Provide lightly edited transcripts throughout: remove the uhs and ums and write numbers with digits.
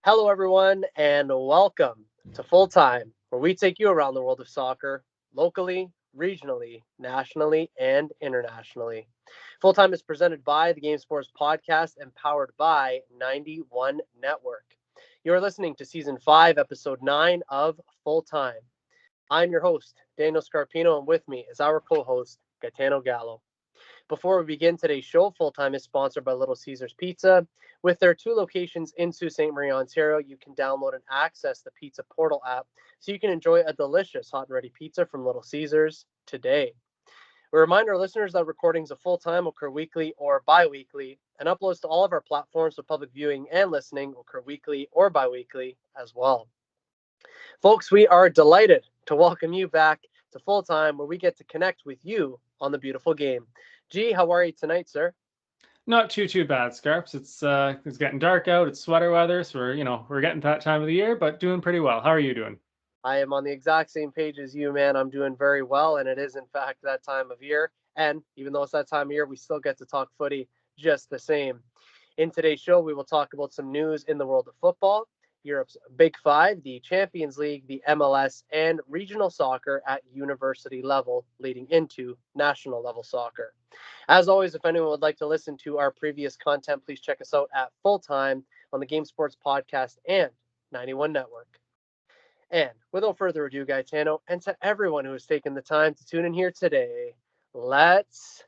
Hello, everyone, and welcome to Full Time, where we take you around the world of soccer locally, regionally, nationally, and internationally. Full Time is presented by the Game Sports Podcast and powered by 91 Network. You are listening to Season 5, Episode 9 of Full Time. I'm your host, Daniel Scarpino, and with me is our co host, Gitano Gallo. Before we begin today's show, Full Time is sponsored by Little Caesars Pizza. With their two locations in Sault Ste. Marie, Ontario, you can download and access the Pizza Portal app so you can enjoy a delicious hot and ready pizza from Little Caesars today. We remind our listeners that recordings of Full Time occur weekly or bi-weekly, and uploads to all of our platforms for public viewing and listening occur weekly or bi-weekly as well. Folks, we are delighted to welcome you back to Full Time, where we get to connect with you on the beautiful game. G, how are you tonight, sir? Not too bad, Scarps. It's getting dark out. It's sweater weather, so we're getting to that time of the year, but doing pretty well. How are you doing? I am on the exact same page as you, man. I'm doing very well, and it is, in fact, that time of year. And even though it's that time of year, we still get to talk footy just the same. In today's show, we will talk about some news in the world of football, Europe's Big Five, the Champions League, the MLS, and regional soccer at university level, leading into national level soccer. As always, if anyone would like to listen to our previous content, please check us out at Full Time on the Game Sports Podcast and 91 Network. And without further ado, Gaetano, and to everyone who has taken the time to tune in here today, let's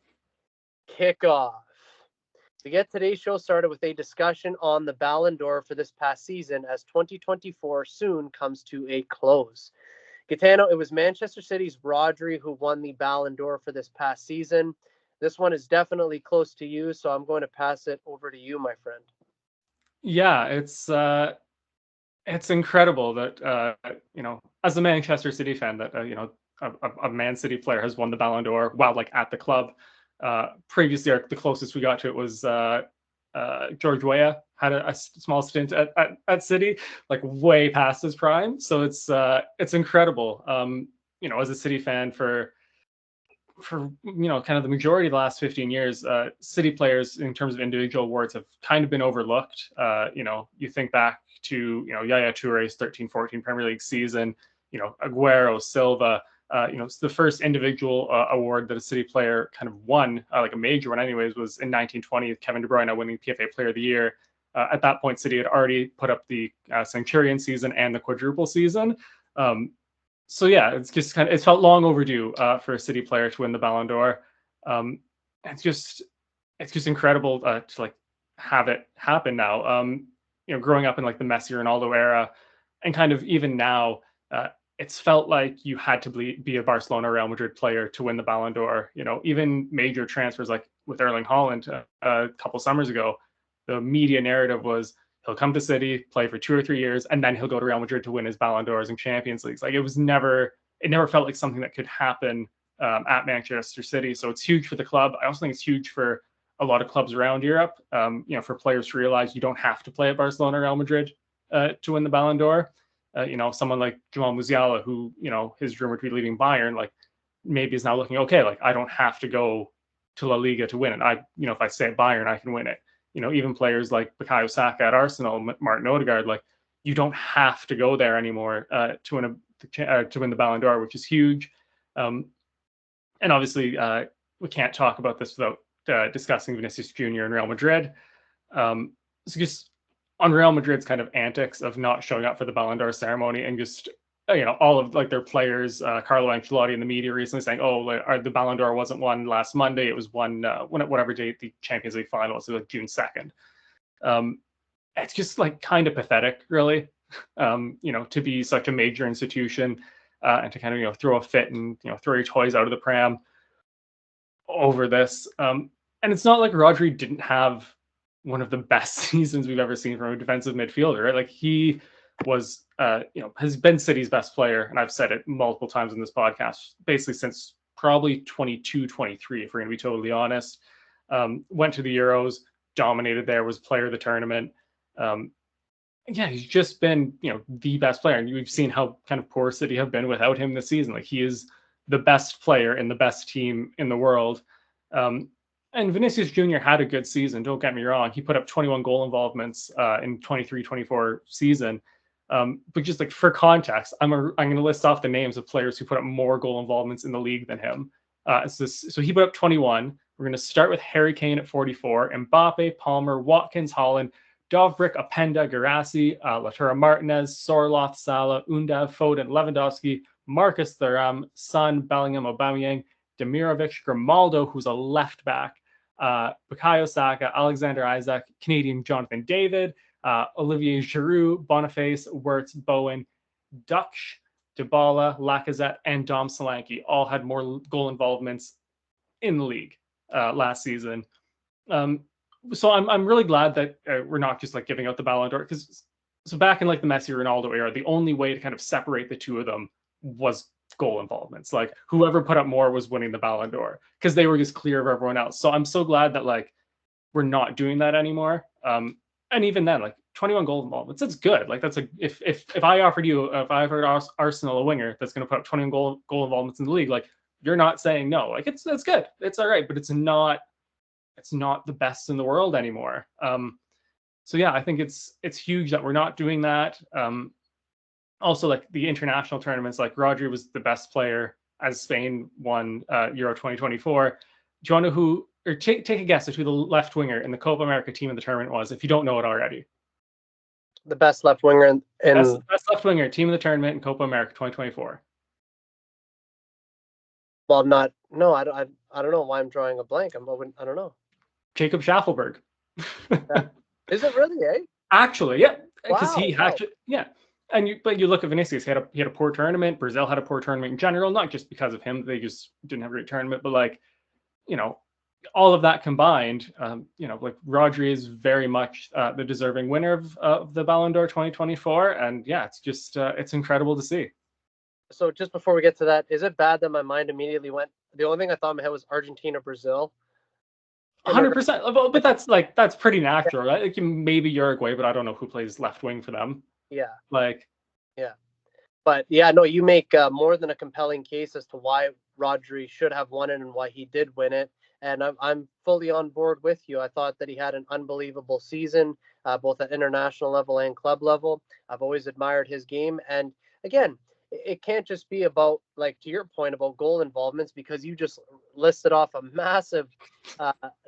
kick off. We get today's show started with a discussion on the Ballon d'Or for this past season as 2024 soon comes to a close. Gitano, it was Manchester City's Rodri who won the Ballon d'Or for this past season. This one is definitely close to you, so I'm going to pass it over to you, my friend. Yeah, it's incredible that as a Manchester City fan, that a Man City player has won the Ballon d'Or while at the club. Previously, the closest we got to it was George Weah had a small stint at City, way past his prime. So it's incredible. As a City fan for kind of the majority of the last 15 years, City players in terms of individual awards have kind of been overlooked. You think back to Yaya Touré's 13-14 Premier League season, Aguero, Silva. It's the first individual award that a City player kind of won, a major one anyways, was in 1920, Kevin De Bruyne winning PFA Player of the Year. At that point, City had already put up the Centurion season and the quadruple season. So yeah, it's just it felt long overdue for a City player to win the Ballon d'Or. It's just incredible to have it happen now. Growing up in the Messi Ronaldo era, and kind of even now, it's felt like you had to be a Barcelona, Real Madrid player to win the Ballon d'Or. Even major transfers like with Erling Haaland a couple summers ago, the media narrative was he'll come to City, play for 2 or 3 years, and then he'll go to Real Madrid to win his Ballon d'Ors and Champions Leagues. It never felt like something that could happen at Manchester City. So it's huge for the club. I also think it's huge for a lot of clubs around Europe. For players to realize you don't have to play at Barcelona, Real Madrid to win the Ballon d'Or. Someone like Jamal Musiala, who is rumored to be leaving Bayern, maybe is now looking okay. I don't have to go to La Liga to win it. If I stay at Bayern, I can win it. Even players like Bukayo Saka at Arsenal, Martin Odegaard, you don't have to go there anymore to win the Ballon d'Or, which is huge. And obviously, we can't talk about this without discussing Vinicius Jr. and Real Madrid. So just on Real Madrid's kind of antics of not showing up for the Ballon d'Or ceremony, and just all of their players, Carlo Ancelotti in the media recently saying, the Ballon d'Or wasn't won last Monday, it was won whatever date the Champions League final was, so June 2nd. It's just kind of pathetic, really, to be such a major institution and to kind of throw a fit and throw your toys out of the pram over this. And it's not like Rodri didn't have one of the best seasons we've ever seen from a defensive midfielder, right? He was has been City's best player, and I've said it multiple times in this podcast, basically since probably 22-23, if we're going to be totally honest. Went to the Euros, dominated there, was player of the tournament. He's just been the best player, and we've seen how kind of poor City have been without him this season. He is the best player in the best team in the world. And Vinicius Jr. had a good season. Don't get me wrong. He put up 21 goal involvements in 23-24 season. But just like for context, I'm going to list off the names of players who put up more goal involvements in the league than him. So he put up 21. We're going to start with Harry Kane at 44, Mbappe, Palmer, Watkins, Holland, Dovbyk, Openda, Guirassy, Lautaro Martinez, Sorloth, Salah, Undav, Foden, Lewandowski, Marcus Thuram, Son, Bellingham, Aubameyang, Demirovic, Grimaldo, who's a left back, Bukayo Saka, Alexander Isaac, Canadian Jonathan David, Olivier Giroud, Boniface, Wirtz, Bowen, Dutch, Dybala, Lacazette, and Dom Solanke all had more goal involvements in the league last season. So I'm really glad that we're not just like giving out the Ballon d'Or, because so back in like the Messi Ronaldo era, the only way to kind of separate the two of them was goal involvements. Like whoever put up more was winning the Ballon d'Or because they were just clear of everyone else. So I'm so glad that like we're not doing that anymore. And even then, like 21 goal involvements, that's good. Like that's a if I offered Arsenal a winger that's going to put up 21 goal involvements in the league, like you're not saying no. Like it's good, it's all right, but it's not the best in the world anymore. So yeah, I think it's huge that we're not doing that. Also, like the international tournaments, like Rodri was the best player as Spain won Euro 2024. Do you want to know who, or take a guess at who the left winger in the Copa America team in the tournament was, if you don't know it already? The best left winger in best left winger team in the tournament in Copa America 2024. Well, I don't know why I'm drawing a blank. I don't know. Jacob Schaffelberg. Is it really, eh? Actually, yeah. Because Wow, he actually, yeah. But you look at Vinicius, he had a poor tournament. Brazil had a poor tournament in general, not just because of him. They just didn't have a great tournament, but like, all of that combined, like Rodri is very much the deserving winner of the Ballon d'Or 2024. And yeah, it's just, it's incredible to see. So just before we get to that, is it bad that my mind immediately went, the only thing I thought in my head was Argentina, Brazil? 100%. But that's pretty natural, right? Like maybe Uruguay, but I don't know who plays left wing for them. Yeah. Yeah. But yeah, no, you make more than a compelling case as to why Rodri should have won it and why he did win it. And I'm fully on board with you. I thought that he had an unbelievable season, both at international level and club level. I've always admired his game. And again, it can't just be about, like, to your point about goal involvements, because you just listed off a massive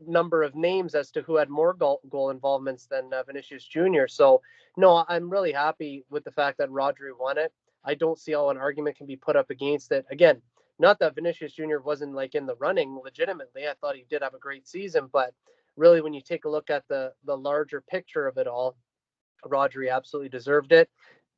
number of names as to who had more goal involvements than Vinicius Jr. So, no, I'm really happy with the fact that Rodri won it. I don't see how an argument can be put up against it. Again, not that Vinicius Jr. wasn't like in the running legitimately. I thought he did have a great season, but really when you take a look at the larger picture of it all, Rodri absolutely deserved it.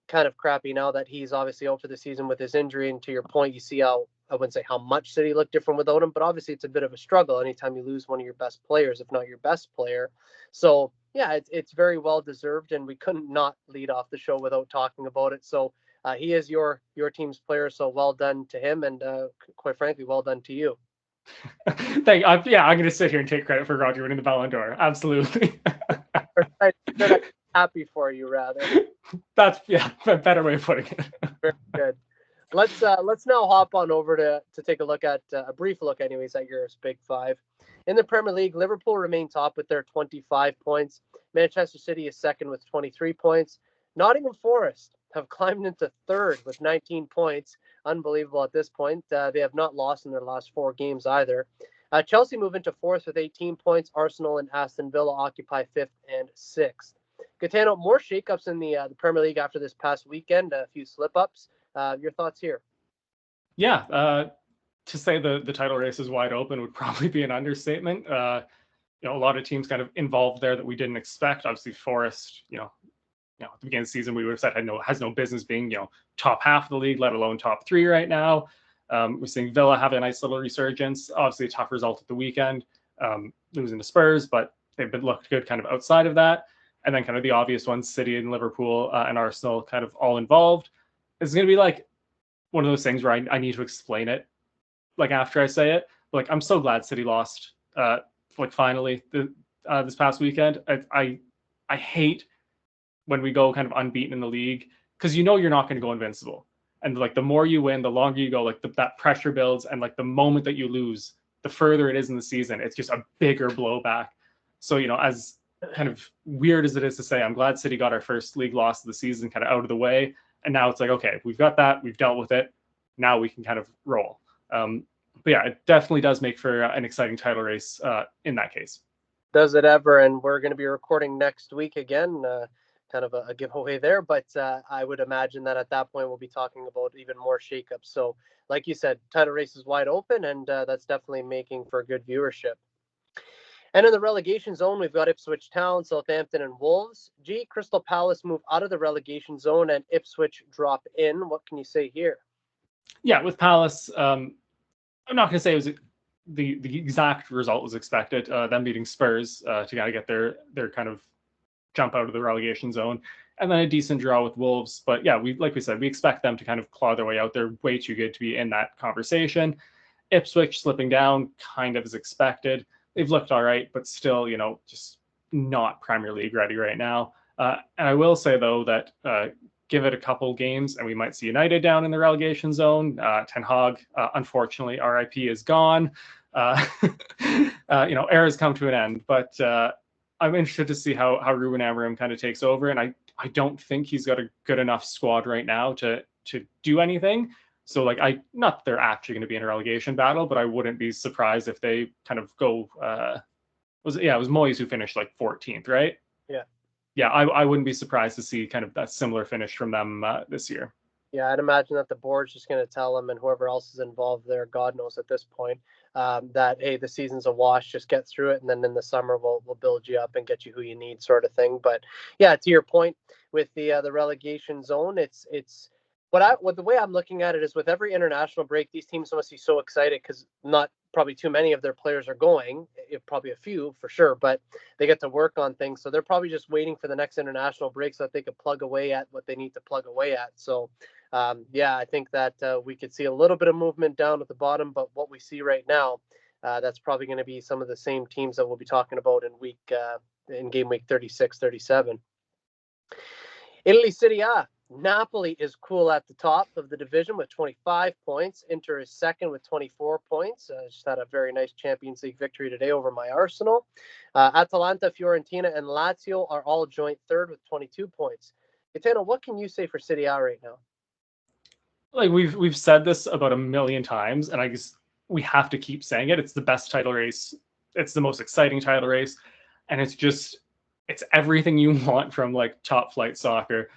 Kind of crappy now that he's obviously out for the season with his injury. And to your point, you see how, I wouldn't say how much City looked different without him, but obviously it's a bit of a struggle anytime you lose one of your best players, if not your best player. So yeah, it's very well deserved, and we couldn't not lead off the show without talking about it. So he is your team's player, so well done to him, and quite frankly, well done to you. I'm going to sit here and take credit for Rodri winning the Ballon d'Or. Absolutely. I'm happy for you, rather. That's a better way of putting it. Very good. Let's now hop on over to take a look at a brief look, anyways, at your Big Five. In the Premier League, Liverpool remain top with their 25 points. Manchester City is second with 23 points. Nottingham Forest have climbed into third with 19 points. Unbelievable at this point. They have not lost in their last 4 games either. Chelsea move into fourth with 18 points. Arsenal and Aston Villa occupy fifth and sixth. Gitano, more shakeups in the Premier League after this past weekend. A few slip-ups. Your thoughts here? Yeah, to say the title race is wide open would probably be an understatement. A lot of teams kind of involved there that we didn't expect. Obviously, Forest, at the beginning of the season, we would have said has no business being, top half of the league, let alone top 3 right now. We're seeing Villa have a nice little resurgence. Obviously, a tough result at the weekend, losing to Spurs, but they've been looked good kind of outside of that. And then kind of the obvious ones, City and Liverpool and Arsenal kind of all involved. It's going to be like one of those things where I need to explain it like after I say it. But, like, I'm so glad City lost finally this past weekend. I hate when we go kind of unbeaten in the league, because you're not going to go invincible. And like the more you win, the longer you go, like that pressure builds, and like the moment that you lose, the further it is in the season, it's just a bigger blowback. So, as kind of weird as it is to say, I'm glad City got our first league loss of the season kind of out of the way. And now it's like, okay, we've got that, we've dealt with it. Now we can kind of roll. But yeah, it definitely does make for an exciting title race in that case. Does it ever? And we're going to be recording next week again, kind of a giveaway there. But I would imagine that at that point we'll be talking about even more shakeups. So, like you said, title race is wide open, and that's definitely making for good viewership. And in the relegation zone, we've got Ipswich Town, Southampton, and Wolves. Crystal Palace move out of the relegation zone, and Ipswich drop in. What can you say here? Yeah, with Palace, I'm not going to say it was the exact result was expected. Them beating Spurs to kind of get their kind of jump out of the relegation zone, and then a decent draw with Wolves. But yeah, like we said, we expect them to kind of claw their way out. They're way too good to be in that conversation. Ipswich slipping down kind of as expected. They've looked all right, but still, just not Premier League ready right now. And I will say, though, that give it a couple games and we might see United down in the relegation zone. Ten Hag, unfortunately, RIP is gone. Era's come to an end. But I'm interested to see how Ruben Amorim kind of takes over. And I don't think he's got a good enough squad right now to do anything. So, not that they're actually going to be in a relegation battle, but I wouldn't be surprised if they kind of go. It was Moyes who finished 14th, right? Yeah. Yeah, I wouldn't be surprised to see kind of that similar finish from them this year. Yeah, I'd imagine that the board's just going to tell them, and whoever else is involved there, God knows at this point, that, hey, the season's a wash, just get through it, and then in the summer we'll build you up and get you who you need, sort of thing. But yeah, to your point with the relegation zone, it's what the way I'm looking at it is with every international break, these teams must be so excited because not probably too many of their players are going, probably a few for sure, but they get to work on things. So they're probably just waiting for the next international break so that they could plug away at what they need to plug away at. So I think that we could see a little bit of movement down at the bottom, but what we see right now, that's probably going to be some of the same teams that we'll be talking about in game week 36, 37. Italy Serie A. Napoli is cool at the top of the division with 25 points. Inter is second with 24 points. Just had a very nice Champions League victory today over my Arsenal. Atalanta, Fiorentina, and Lazio are all joint third with 22 points. Gitano, what can you say for Serie A right now? We've said this about a million times, and I guess we have to keep saying it. It's the best title race. It's the most exciting title race, and it's everything you want from top flight soccer.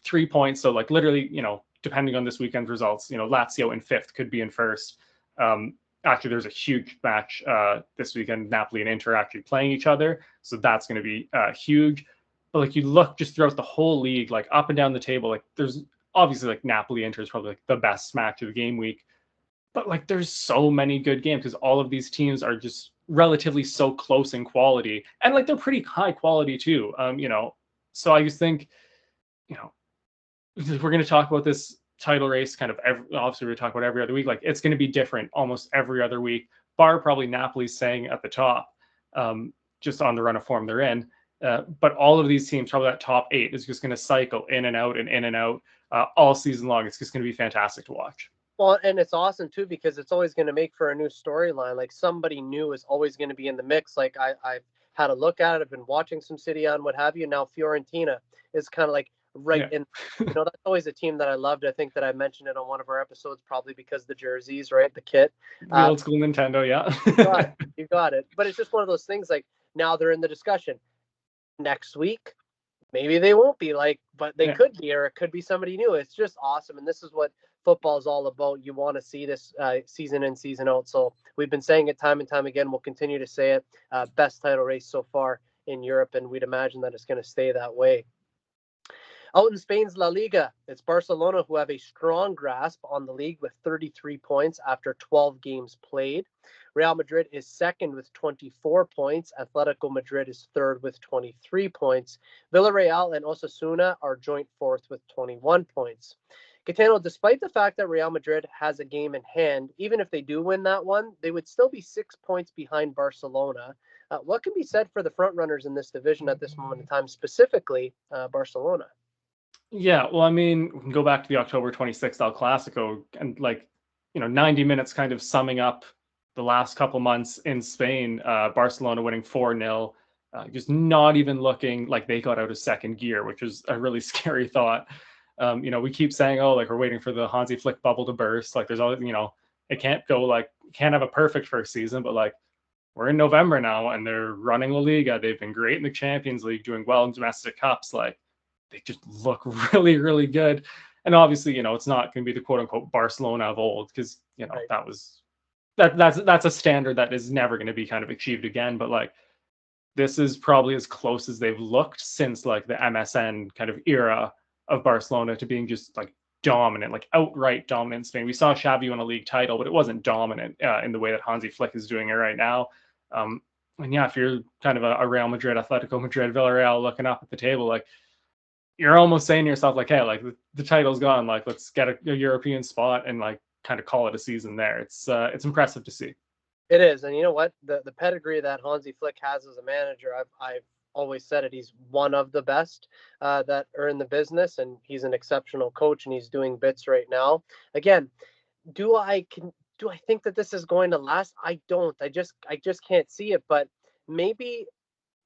3 points. So literally, depending on this weekend's results, Lazio in fifth could be in first. Actually, there's a huge match this weekend. Napoli and Inter actually playing each other, so that's going to be huge. But you look just throughout the whole league, up and down the table, there's obviously Napoli Inter is probably the best match of the game week. But there's so many good games because all of these teams are just relatively so close in quality, and they're pretty high quality too. So I just think, we're going to talk about this title race kind of obviously we talk about every other week. It's going to be different almost every other week, bar probably Napoli staying at the top, just on the run of form they're in. But all of these teams, probably that top 8, is just going to cycle in and out and in and out all season long. It's just going to be fantastic to watch. Well, and it's awesome too because it's always going to make for a new storyline. Somebody new is always going to be in the mix. I've had a look at it. I've been watching some City on what have you. Now Fiorentina is kind of in. That's always a team that I loved. I think that I mentioned it on one of our episodes, probably because the jerseys, right, the kit, the old school Nintendo, yeah. you got it. But it's just one of those things. Now they're in the discussion. Next week, maybe they won't be but they could be, or it could be somebody new. It's just awesome, and this is what football is all about. You want to see this season in, season out. So we've been saying it time and time again. We'll continue to say it. Best title race so far in Europe, and we'd imagine that it's going to stay that way. Out in Spain's La Liga, it's Barcelona who have a strong grasp on the league with 33 points after 12 games played. Real Madrid is second with 24 points. Atletico Madrid is third with 23 points. Villarreal and Osasuna are joint fourth with 21 points. Gitano, despite the fact that Real Madrid has a game in hand, even if they do win that one, they would still be 6 points behind Barcelona. What can be said for the front runners in this division at this moment in time, specifically Barcelona? Yeah, well, we can go back to the October 26th El Clasico and 90 minutes kind of summing up the last couple months in Spain, Barcelona winning 4-0, just not even looking like they got out of second gear, which was a really scary thought. We keep saying, oh, like we're waiting for the Hansi Flick bubble to burst. Like there's always, it can't go like, can't have a perfect first season, but like we're in November now and they're running La Liga. They've been great in the Champions League, doing well in domestic cups. Like they just look really, really good. And obviously, it's not going to be the quote unquote Barcelona of old because, Right. that's a standard that is never going to be kind of achieved again. But like this is probably as close as they've looked since like the MSN kind of era of Barcelona to being just like dominant, like outright dominant in Spain. We saw Xavi win a league title, but it wasn't dominant in the way that Hansi Flick is doing it right now. And yeah, if you're kind of a Real Madrid, Atletico Madrid, Villarreal looking up at the table, like you're almost saying to yourself, like, hey, like the title's gone, like let's get a European spot and like kind of call it a season there. It's impressive to see. It is, and you know what? The pedigree that Hansi Flick has as a manager, I've always said it. He's one of the best that are in the business, and he's an exceptional coach, and he's doing bits right now. Again, do I think that this is going to last? I don't. I just can't see it. But maybe,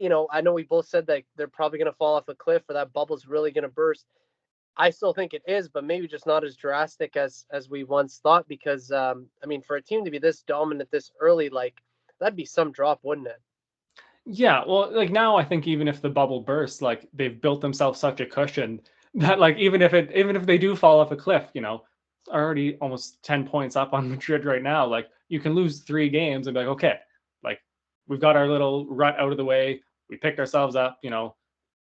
I know we both said that they're probably going to fall off a cliff, or that bubble's really going to burst. I still think it is, but maybe just not as drastic as we once thought. Because I mean, for a team to be this dominant this early, like that'd be some drop, wouldn't it? Yeah, well, like now I think even if the bubble bursts, like they've built themselves such a cushion that like even if they do fall off a cliff, already almost 10 points up on Madrid right now. Like you can lose 3 games and be like, okay, like we've got our little rut out of the way. We picked ourselves up,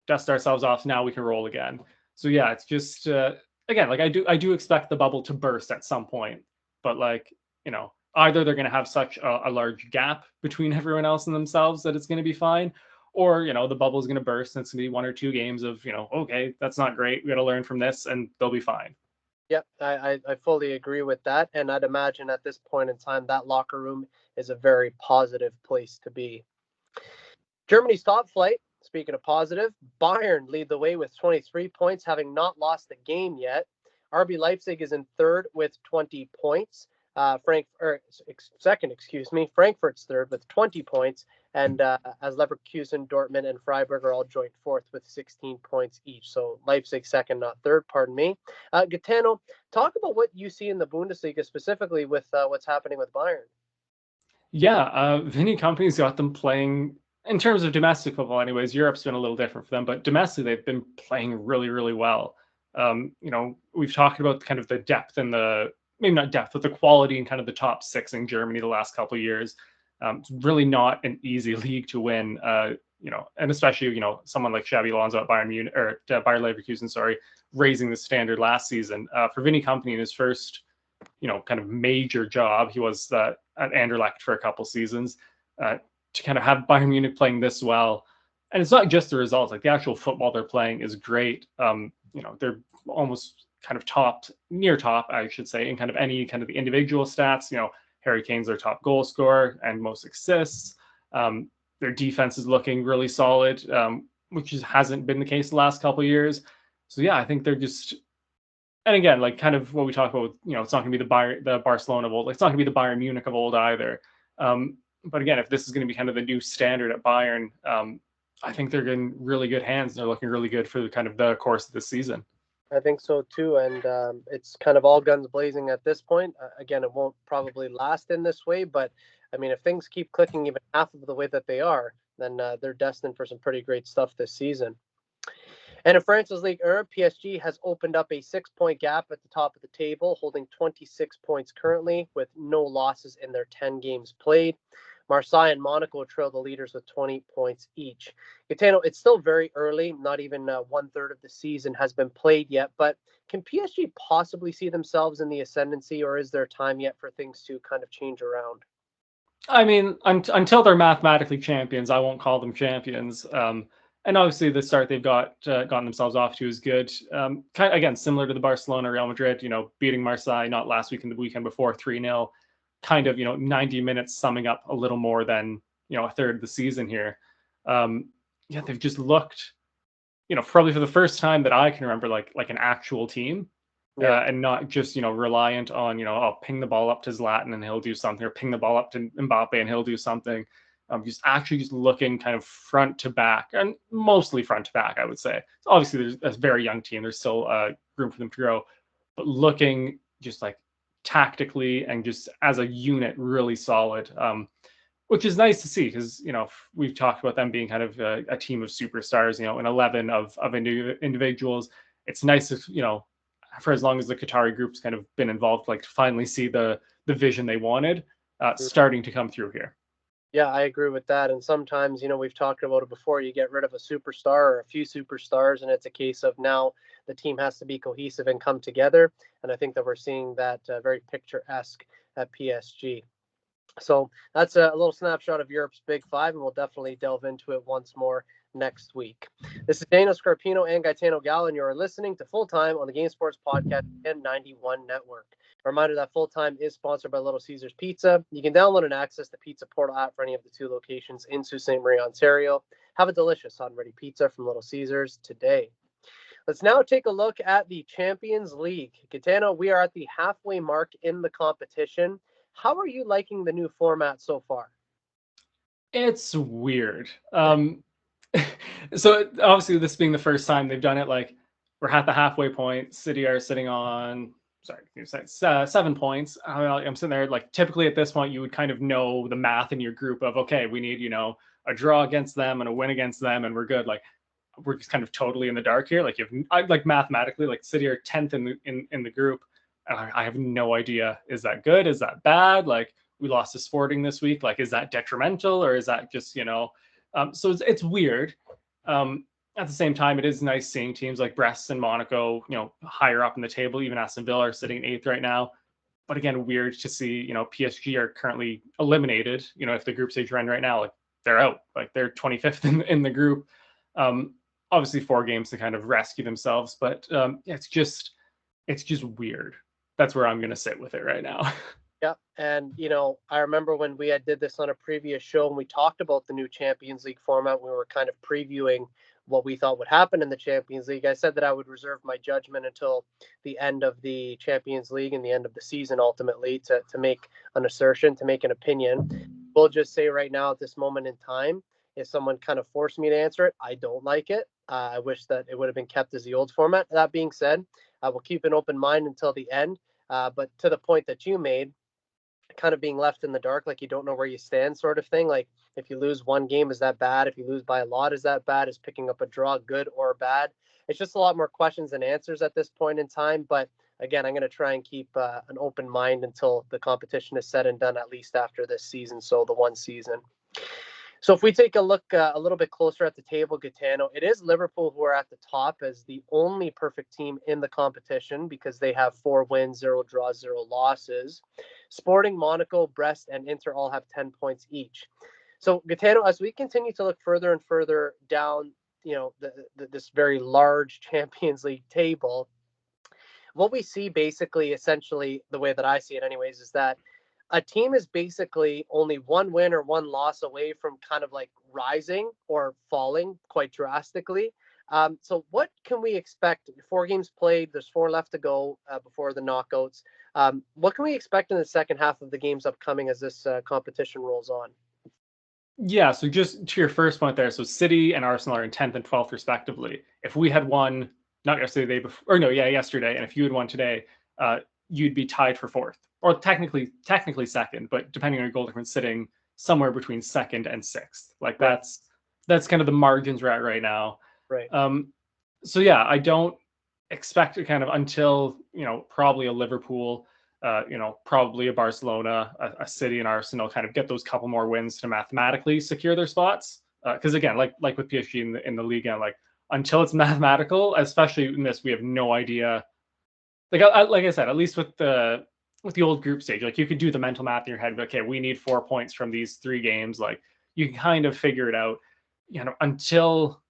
dust ourselves off. Now we can roll again. So yeah, it's just again, like I do expect the bubble to burst at some point, but like, either they're going to have such a large gap between everyone else and themselves that it's going to be fine, or the bubble is going to burst and it's going to be 1 or 2 games of okay, that's not great, we got to learn from this and they'll be fine. Yep, I fully agree with that, and I'd imagine at this point in time that locker room is a very positive place to be. Germany's top flight. Speaking of positive, Bayern lead the way with 23 points, having not lost a game yet. RB Leipzig is in third with 20 points. Second, excuse me. Frankfurt's third with 20 points, and as Leverkusen, Dortmund, and Freiburg are all joint fourth with 16 points each. So Leipzig second, not third. Pardon me. Gitano, talk about what you see in the Bundesliga specifically with what's happening with Bayern. Yeah, Vinny Company's got them playing in terms of domestic football. Anyways, Europe's been a little different for them, but domestically they've been playing really, really well. We've talked about kind of the depth and the maybe not depth, but the quality in kind of the top 6 in Germany the last couple of years. It's really not an easy league to win. And especially someone like Xabi Alonso at Bayern Munich or Bayer Leverkusen, sorry, raising the standard last season. For Vinny Company in his first kind of major job, he was at Anderlecht for a couple seasons. To kind of have Bayern Munich playing this well, and it's not just the results, like the actual football they're playing is great. They're almost kind of near top, I should say, in kind of any kind of the individual stats. Harry Kane's their top goal scorer and most assists. Their defense is looking really solid, which hasn't been the case the last couple of years. So yeah, I think they're just, and again, like kind of what we talk about, it's not going to be the Barcelona of old. It's not going to be the Bayern Munich of old either. But again, if this is going to be kind of the new standard at Bayern, I think they're in really good hands. They're looking really good for kind of the course of the season. I think so too, and it's kind of all guns blazing at this point. Again, it won't probably last in this way, but I mean, if things keep clicking even half of the way that they are, then they're destined for some pretty great stuff this season. And in France's League 1, PSG has opened up a 6-point gap at the top of the table, holding 26 points currently with no losses in their 10 games played. Marseille and Monaco trail the leaders with 20 points each. Gitano, it's still very early. Not even 1/3 of the season has been played yet. But can PSG possibly see themselves in the ascendancy, or is there time yet for things to kind of change around? I mean, until they're mathematically champions, I won't call them champions. And obviously, the start they've gotten themselves off to is good. Kind of, again, similar to the Barcelona, Real Madrid, beating Marseille not last week and the weekend before 3-0. Kind of 90 minutes summing up a little more than a third of the season here. Yeah, they've just looked probably for the first time that I can remember like an actual team. Yeah. and not just, reliant on, oh, ping the ball up to Zlatan and he'll do something, or ping the ball up to Mbappe and he'll do something. Just looking kind of front to back, and mostly front to back, I would say. So obviously, there's a very young team. There's still room for them to grow, but looking just like tactically and just as a unit really solid, which is nice to see, because we've talked about them being kind of a team of superstars, an 11 of individuals. It's nice to, for as long as the Qatari group's kind of been involved, like to finally see the vision they wanted starting to come through here. Yeah, I agree with that. And sometimes, we've talked about it before, you get rid of a superstar or a few superstars, and it's a case of now the team has to be cohesive and come together. And I think that we're seeing that very picturesque at PSG. So that's a little snapshot of Europe's Big Five, and we'll definitely delve into it once more next week. This is Daniel Scarpino and Gitano Gallo, and you're listening to Full Time on the Game Sports Podcast and 91 Network. A reminder that Full Time is sponsored by Little Caesars Pizza. You can download and access the Pizza Portal app for any of the 2 locations in Sault Ste. Marie, Ontario. Have a delicious on-ready pizza from Little Caesars today. Let's now take a look at the Champions League. Gitano, we are at the halfway mark in the competition. How are you liking the new format so far? It's weird. So obviously, this being the first time they've done it, like we're at the halfway point. City are sitting on, 7 points. I'm sitting there, like typically at this point, you would kind of know the math in your group of, okay, we need, a draw against them and a win against them, and we're good. Like we're just kind of totally in the dark here. Like like mathematically, like City are 10th in the group. I have no idea. Is that good? Is that bad? Like we lost to Sporting this week. Like, is that detrimental, or is that just, so it's weird. At the same time, it is nice seeing teams like Brest and Monaco, higher up in the table. Even Aston Villa are sitting in 8th right now. But again, weird to see, PSG are currently eliminated. If the group stage run right now, like they're out, like they're 25th in the group. Obviously 4 games to kind of rescue themselves, but it's just weird. That's where I'm going to sit with it right now. Yeah. And, I remember when we did this on a previous show and we talked about the new Champions League format, we were kind of previewing what we thought would happen in the Champions League. I said that I would reserve my judgment until the end of the Champions League and the end of the season, ultimately, to make an assertion, to make an opinion. We'll just say right now at this moment in time, if someone kind of forced me to answer it, I don't like it. I wish that it would have been kept as the old format. That being said, I will keep an open mind until the end. But to the point that you made, kind of being left in the dark, like you don't know where you stand, sort of thing. Like if you lose one game, is that bad? If you lose by a lot, is that bad? Is picking up a draw good or bad? It's just a lot more questions than answers at this point in time. But again, I'm going to try and keep an open mind until the competition is said and done, at least after this season. So the one season. So if we take a look a little bit closer at the table, Gitano, it is Liverpool who are at the top as the only perfect team in the competition because they have 4 wins, 0 draws, 0 losses. Sporting, Monaco, Brest, and Inter all have 10 points each. So Gitano, as we continue to look further and further down, this very large Champions League table, what we see basically, essentially, the way that I see it anyways, is that a team is basically only 1 win or 1 loss away from kind of like rising or falling quite drastically. So what can we expect? 4 games played, there's 4 left to go before the knockouts. What can we expect in the second half of the games upcoming as this competition rolls on? Yeah, so just to your first point there, so City and Arsenal are in 10th and 12th respectively. If we had won, not yesterday, the day before, or no, yeah, yesterday, and if you had won today, you'd be tied for 4th, or technically second, but depending on your goal difference, sitting somewhere between 2nd and 6th. Like Right. that's kind of the margins we're at right now. Right. So yeah, I don't expect it kind of until, probably a Liverpool, probably a Barcelona, a City, and Arsenal kind of get those couple more wins to mathematically secure their spots. Because again, like with PSG in the league, like until it's mathematical, especially in this, we have no idea. Like I said, at least with the old group stage, like you could do the mental math in your head. Okay, we need 4 points from these 3 games. Like you can kind of figure it out. Until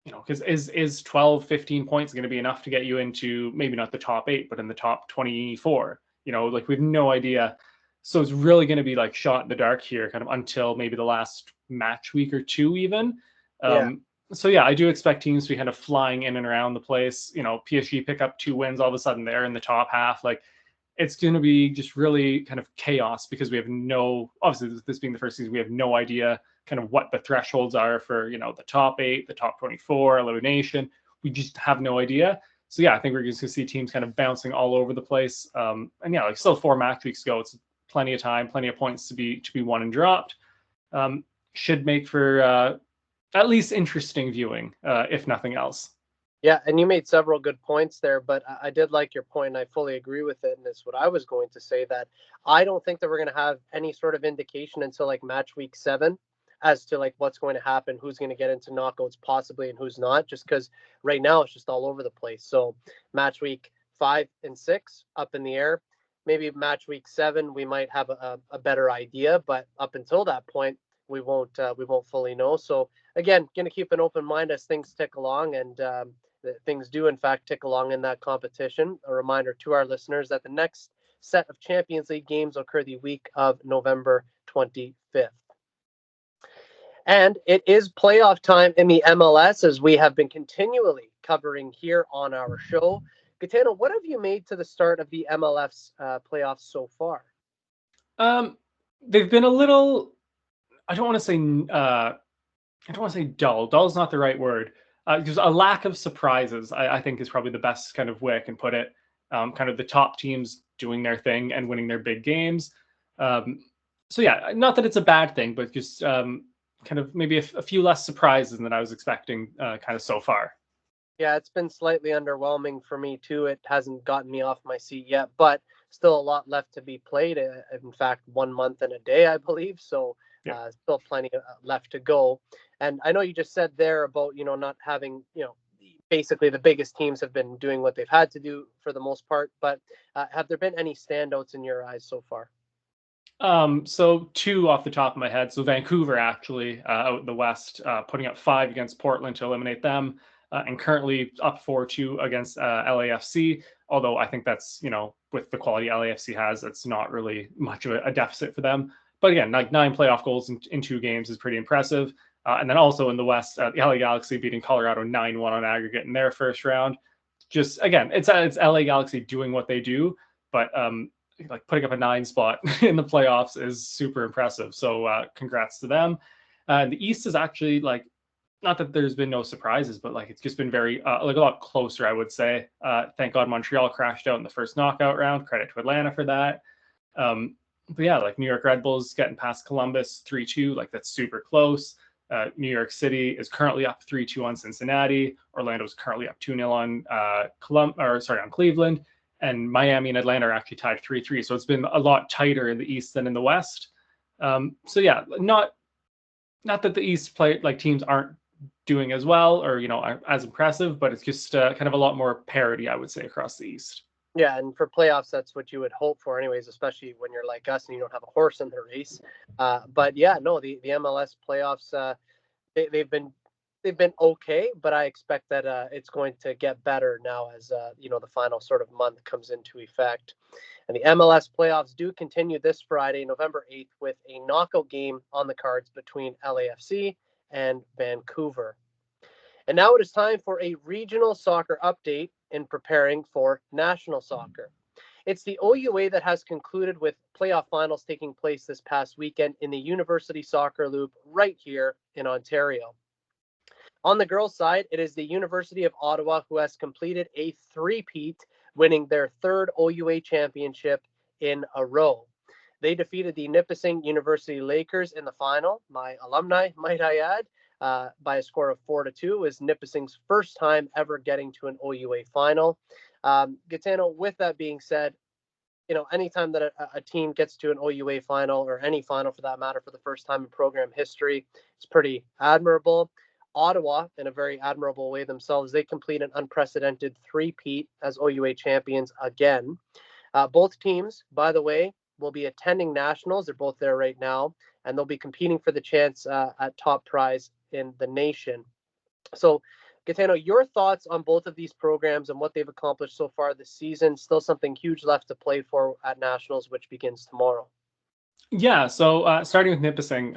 because is 12, 15 points going to be enough to get you into maybe not the top 8, but in the top 24? Like we have no idea. So it's really going to be like shot in the dark here, kind of until maybe the last match week or 2 even. Yeah. So yeah, I do expect teams to be kind of flying in and around the place. PSG pick up 2 wins, all of a sudden they're in the top half. Like, it's going to be just really kind of chaos because we have obviously this being the first season, we have no idea kind of what the thresholds are for, the top 8, the top 24, elimination. We just have no idea. So yeah, I think we're just going to see teams kind of bouncing all over the place. And yeah, like still 4 match weeks to go. It's plenty of time, plenty of points to be won and dropped. Should make for at least interesting viewing, if nothing else. Yeah, and you made several good points there, but I did like your point, and I fully agree with it. And it's what I was going to say, that I don't think that we're going to have any sort of indication until like match week 7 as to like what's going to happen, who's going to get into knockouts possibly, and who's not. Just because right now it's just all over the place. So match week 5 and 6 up in the air. Maybe match week 7 we might have a better idea, but up until that point we won't fully know. So again, going to keep an open mind as things tick along, and things do in fact tick along in that competition. A reminder to our listeners that the next set of Champions League games occur the week of November 25th. And it is playoff time in the MLS, as we have been continually covering here on our show. Gitano, what have you made to the start of the MLF's playoffs so far? They've been a little, I don't want to say dull. Dull is not the right word. There's a lack of surprises, I think, is probably the best kind of way I can put it. Kind of the top teams doing their thing and winning their big games. So yeah, not that it's a bad thing, but just kind of maybe a few less surprises than I was expecting kind of so far. Yeah, it's been slightly underwhelming for me too. It hasn't gotten me off my seat yet, but still a lot left to be played. In fact, 1 month and a day, I believe. So still plenty left to go. And I know you just said there about, not having, basically the biggest teams have been doing what they've had to do for the most part. But have there been any standouts in your eyes so far? So 2 off the top of my head. So Vancouver actually out in the West, putting up 5 against Portland to eliminate them, and currently up 4-2 against LAFC. Although I think that's, with the quality LAFC has, it's not really much of a deficit for them. But again, like 9 playoff goals in 2 games is pretty impressive. And then also in the West, the LA Galaxy beating Colorado 9-1 on aggregate in their first round. Just again, it's LA Galaxy doing what they do, but like putting up a 9 spot in the playoffs is super impressive. So congrats to them. The East is actually like, not that there's been no surprises, but like it's just been very like a lot closer, I would say. Thank God Montreal crashed out in the first knockout round. Credit to Atlanta for that. But yeah, like New York Red Bulls getting past Columbus 3-2, like that's super close. New York City is currently up 3-2 on Cincinnati. Orlando is currently up 2-0 on on Cleveland. And Miami and Atlanta are actually tied 3-3. So it's been a lot tighter in the East than in the West. So yeah, not that the East teams aren't doing as well or as impressive, but it's just kind of a lot more parity, I would say, across the East. Yeah, and for playoffs, that's what you would hope for, anyways, especially when you're like us and you don't have a horse in the race. But yeah, no, the MLS playoffs, they've been okay, but I expect that it's going to get better now as the final sort of month comes into effect. And the MLS playoffs do continue this Friday, November 8th, with a knockout game on the cards between LAFC and Vancouver. And now it is time for a regional soccer update in preparing for national soccer. It's the OUA that has concluded with playoff finals taking place this past weekend in the University Soccer Loop right here in Ontario. On the girls' side, it is the University of Ottawa who has completed a three-peat, winning their 3rd OUA championship in a row. They defeated the Nipissing University Lakers in the final, my alumni, might I add, by a score of 4-2. It was Nipissing's first time ever getting to an OUA final. Gitano, with that being said, anytime that a team gets to an OUA final, or any final for that matter, for the first time in program history, it's pretty admirable. Ottawa, in a very admirable way themselves, they complete an unprecedented three-peat as OUA champions again. Both teams, by the way, will be attending nationals. They're both there right now, and they'll be competing for the chance at top prize in the nation. So, Gitano, your thoughts on both of these programs and what they've accomplished so far this season? Still something huge left to play for at nationals, which begins tomorrow. Yeah, so starting with Nipissing,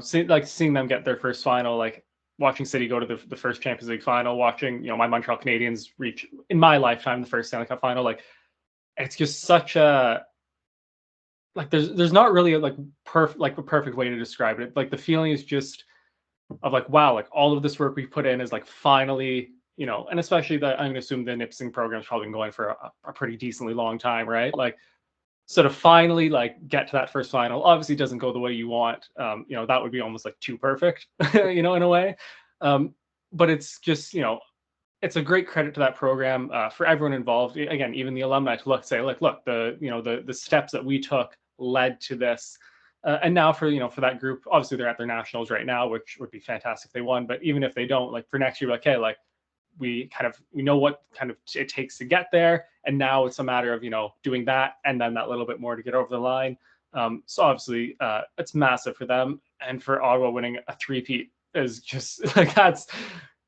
seeing them get their first final, like watching City go to the first Champions League final, watching, you know, my Montreal Canadiens reach, in my lifetime, the first Stanley Cup final. Like, it's just such a, like, there's not really a perfect way to describe it. Like, the feeling is just of like, wow, like all of this work we put in is like finally, you know, and especially I'm going to assume the Nipissing program's probably been going for a pretty decently long time, right? Like, so to finally like get to that first final, obviously doesn't go the way you want. You know, that would be almost like too perfect, you know, in a way. But it's just, you know, it's a great credit to that program, for everyone involved. Again, even the alumni to say, like, look, you know, the steps that we took led to this. And now for, you know, for that group, obviously they're at their nationals right now, which would be fantastic if they won. But even if they don't, like, for next year, like, hey, like, we know what kind of it takes to get there, and now it's a matter of, you know, doing that and then that little bit more to get over the line. So obviously, it's massive for them, and for Ottawa winning a three-peat is just like, that's,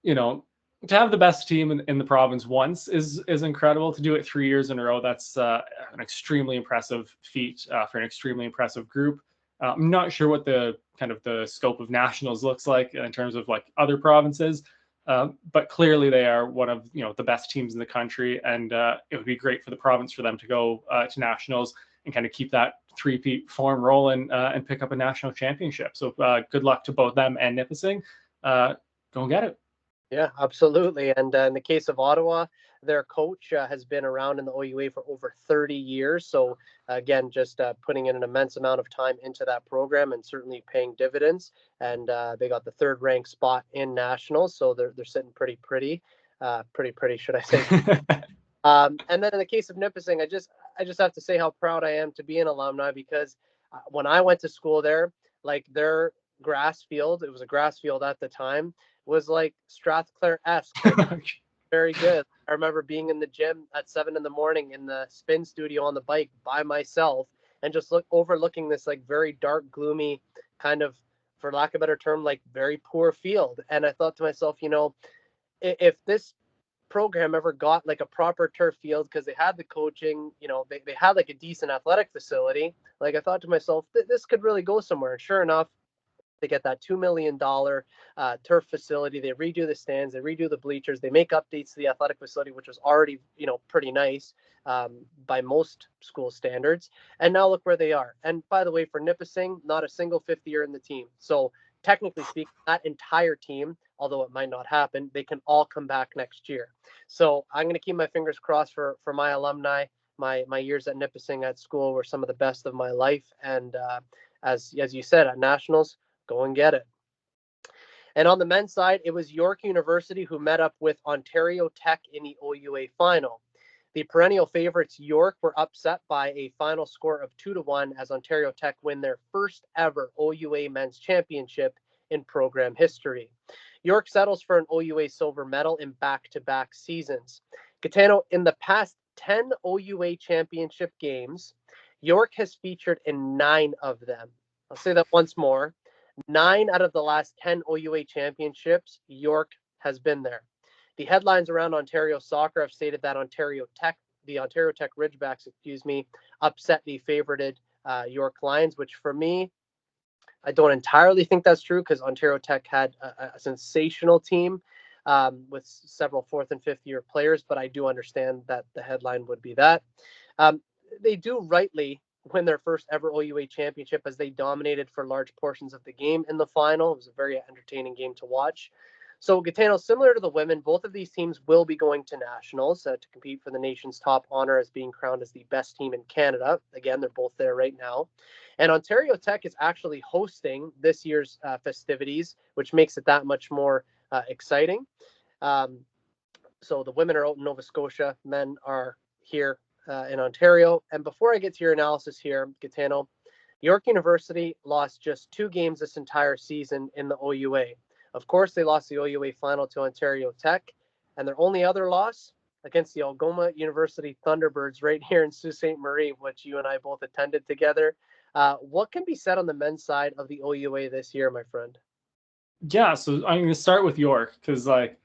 you know, to have the best team in the province once is incredible. To do it 3 years in a row, that's an extremely impressive feat, for an extremely impressive group. I'm not sure what the kind of the scope of nationals looks like in terms of like other provinces, but clearly they are one of, you know, the best teams in the country, and it would be great for the province for them to go to nationals and kind of keep that three-peat form rolling, and pick up a national championship. So good luck to both them and Nipissing. Go and get it. Yeah, absolutely. And in the case of Ottawa, their coach has been around in the OUA for over 30 years. So again, just putting in an immense amount of time into that program and certainly paying dividends. And they got the third ranked spot in nationals, so they're sitting pretty pretty, should I say? And then in the case of Nipissing, I just have to say how proud I am to be an alumni, because when I went to school there, like their grass field, it was a grass field at the time, was like Strathclair-esque, like very good. I remember being in the gym at 7 a.m. in the spin studio on the bike by myself, and just overlooking this like very dark, gloomy kind of, for lack of a better term, like very poor field. And I thought to myself, you know, if this program ever got like a proper turf field, because they had the coaching, you know, they had like a decent athletic facility, like I thought to myself, this could really go somewhere. And sure enough, they get that $2 million turf facility. They redo the stands, they redo the bleachers, they make updates to the athletic facility, which was already, you know, pretty nice by most school standards. And now look where they are. And by the way, for Nipissing, not a single fifth year in the team. So technically speaking, that entire team, although it might not happen, they can all come back next year. So I'm going to keep my fingers crossed for my alumni. My years at Nipissing at school were some of the best of my life. And as you said, at nationals, go and get it. And on the men's side, it was York University who met up with Ontario Tech in the OUA final. The perennial favorites York were upset by a final score of 2-1 as Ontario Tech win their first ever OUA men's championship in program history. York settles for an OUA silver medal in back-to-back seasons. Gitano, in the past 10 OUA championship games, York has featured in 9 of them. I'll say that once more. 9 out of the last 10 OUA championships, York has been there. The headlines around Ontario soccer have stated that the Ontario Tech Ridgebacks, upset the favorited York Lions, which for me, I don't entirely think that's true, because Ontario Tech had a sensational team with several fourth and fifth year players, but I do understand that the headline would be that. They do rightly win their first ever OUA championship, as they dominated for large portions of the game in the final. It was a very entertaining game to watch. So Gitano, similar to the women, both of these teams will be going to nationals to compete for the nation's top honor as being crowned as the best team in Canada. Again, they're both there right now. And Ontario Tech is actually hosting this year's festivities, which makes it that much more exciting. So the women are out in Nova Scotia, men are here in Ontario. And before I get to your analysis here, Gitano, York University lost just 2 games this entire season in the OUA. Of course, they lost the OUA final to Ontario Tech, and their only other loss against the Algoma University Thunderbirds right here in Sault Ste. Marie, which you and I both attended together. What can be said on the men's side of the OUA this year, my friend? Yeah, so I'm going to start with York, because like,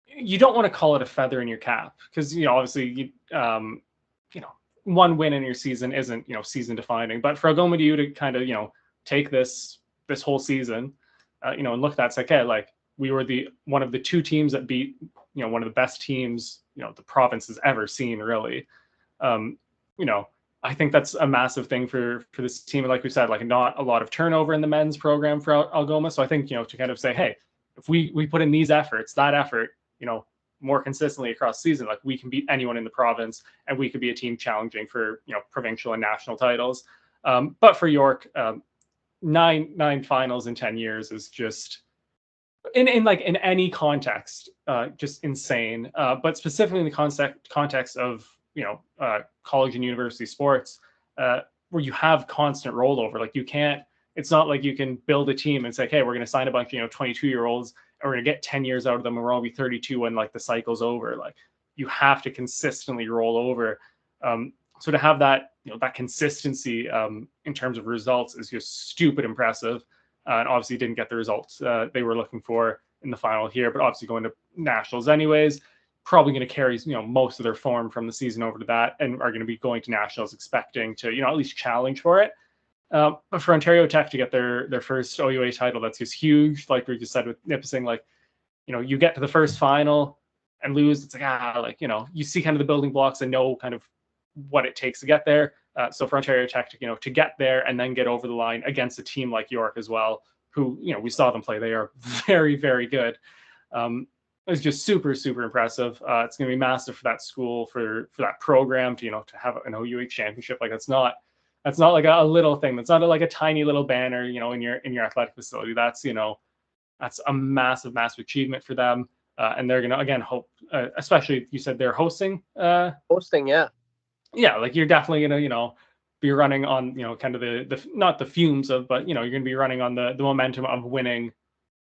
you don't want to call it a feather in your cap, because, you know, obviously you know, one win in your season isn't, you know, season defining. But for Algoma to kind of, you know, take this whole season, you know, and look at that, it's like, hey, like, we were one of the two teams that beat, one of the best teams, the province has ever seen, really. You know, I think that's a massive thing for this team. And like we said, like not a lot of turnover in the men's program for Algoma. So I think, to kind of say, hey, if we put in these efforts, that effort, more consistently across the season, like we can beat anyone in the province, and we could be a team challenging for, provincial and national titles. But for York, nine finals in 10 years is just in any context, just insane. But specifically in the context of college and university sports, where you have constant rollover. Like you can't. It's not like you can build a team and say, hey, we're going to sign a bunch of 22-year-olds and we're going to get 10 years out of them and we're all be 32 when like the cycle's over. Like you have to consistently roll over. So to have that that consistency in terms of results is just stupid impressive. And obviously didn't get the results they were looking for in the final here, but obviously going to nationals anyways, probably going to carry most of their form from the season over to that, and are going to be going to nationals expecting to at least challenge for it. But for Ontario Tech to get their first OUA title, that's just huge. Like we just said with Nipissing, like you get to the first final and lose, it's like you see kind of the building blocks and know kind of what it takes to get there. So for Ontario Tech to get there and then get over the line against a team like York as well, who we saw them play, they are very, very good. It's just super, super impressive. It's going to be massive for that school, for that program to to have an OUA championship. Like that's not like a little thing. That's not like a tiny little banner in your athletic facility. That's that's a massive, massive achievement for them. And they're going to again hope, especially if you said they're hosting. Hosting, yeah. Yeah, like you're definitely going to be running on kind of the not the fumes of, but you're going to be running on the momentum of winning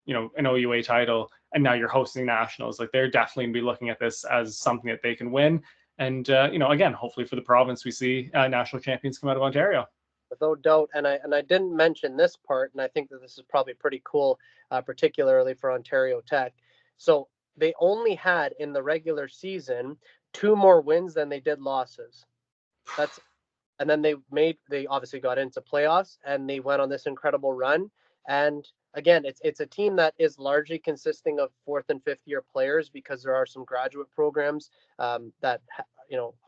an OUA title, and now you're hosting nationals. Like they're definitely going to be looking at this as something that they can win. And again, hopefully for the province, we see national champions come out of Ontario. Without doubt, and I didn't mention this part, and I think that this is probably pretty cool, particularly for Ontario Tech. So they only had in the regular season 2 more wins than they did losses. And then they obviously got into playoffs and they went on this incredible run. And again, it's a team that is largely consisting of 4th and 5th year players, because there are some graduate programs that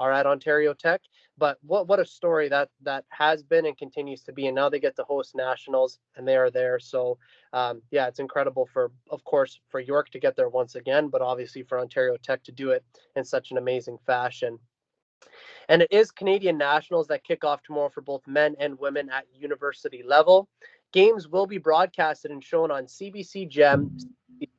are at Ontario Tech. But what a story that has been and continues to be. And now they get to host nationals and they are there. So yeah, it's incredible of course for York to get there once again, but obviously for Ontario Tech to do it in such an amazing fashion. And it is Canadian nationals that kick off tomorrow for both men and women at university level. Games will be broadcasted and shown on CBC GEM,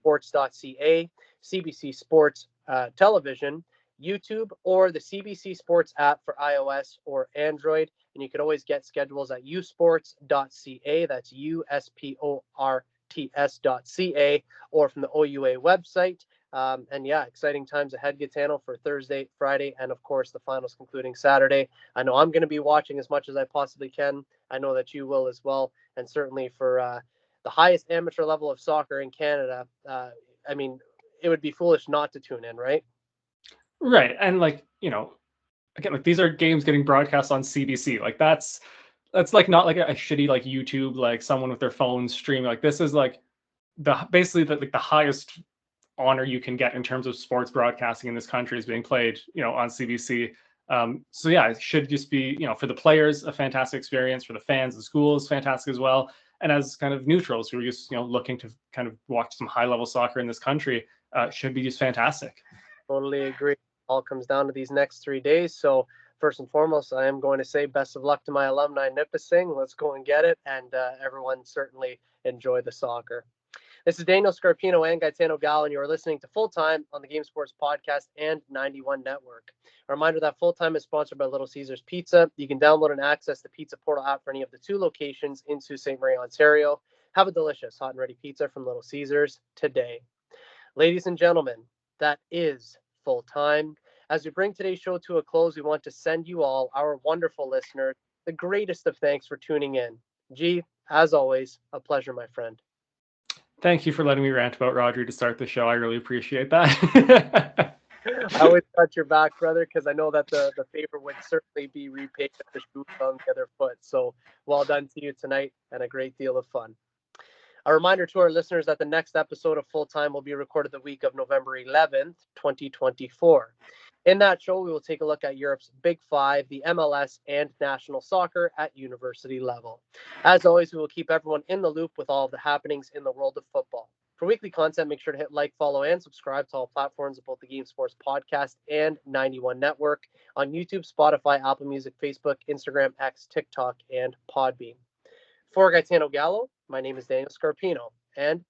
CBCSports.ca, CBC Sports Television, YouTube, or the CBC Sports app for iOS or Android. And you can always get schedules at usports.ca. That's USPORTS.ca, or from the OUA website. And yeah, exciting times ahead, Gitano, for Thursday, Friday, and of course the finals concluding Saturday. I know I'm going to be watching as much as I possibly can. I know that you will as well. And certainly for the highest amateur level of soccer in Canada, I mean, it would be foolish not to tune in, right? Right. And like, again, like these are games getting broadcast on CBC. Like that's like not like a shitty like YouTube, like someone with their phone streaming. Like this is like basically the highest honor you can get in terms of sports broadcasting in this country is being played on CBC. So yeah, it should just be for the players a fantastic experience, for the fans, the schools fantastic as well, and as kind of neutrals who are just looking to kind of watch some high level soccer in this country, should be just fantastic. Totally agree. All comes down to these next 3 days. So first and foremost, I am going to say best of luck to my alumni Nipissing. Let's go and get it, and everyone certainly enjoy the soccer. This is Daniel Scarpino and Gitano Gallo, and you are listening to Full Time on the Game Sports Podcast and 91 Network. A reminder that Full Time is sponsored by Little Caesars Pizza. You can download and access the Pizza Portal app for any of the 2 locations in Sault Ste. Marie, Ontario. Have a delicious hot and ready pizza from Little Caesars today. Ladies and gentlemen, that is Full Time. As we bring today's show to a close, we want to send you all, our wonderful listeners, the greatest of thanks for tuning in. G, as always, a pleasure, my friend. Thank you for letting me rant about Rodri to start the show. I really appreciate that. I always got your back, brother, because I know that the favor would certainly be repaid if the shoe was on the other foot. So well done to you tonight, and a great deal of fun. A reminder to our listeners that the next episode of Full Time will be recorded the week of November 11th, 2024. In that show, we will take a look at Europe's Big Five, the MLS, and national soccer at university level. As always, we will keep everyone in the loop with all of the happenings in the world of football. For weekly content, make sure to hit like, follow, and subscribe to all platforms of both the Game Sports Podcast and 91 Network on YouTube, Spotify, Apple Music, Facebook, Instagram, X, TikTok, and Podbean. For Gitano Gallo, my name is Daniel Scarpino, and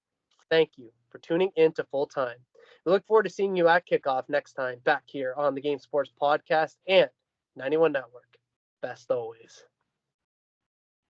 thank you for tuning in to Full Time. We look forward to seeing you at kickoff next time back here on the Game Sports Podcast and 91 Network. Best always.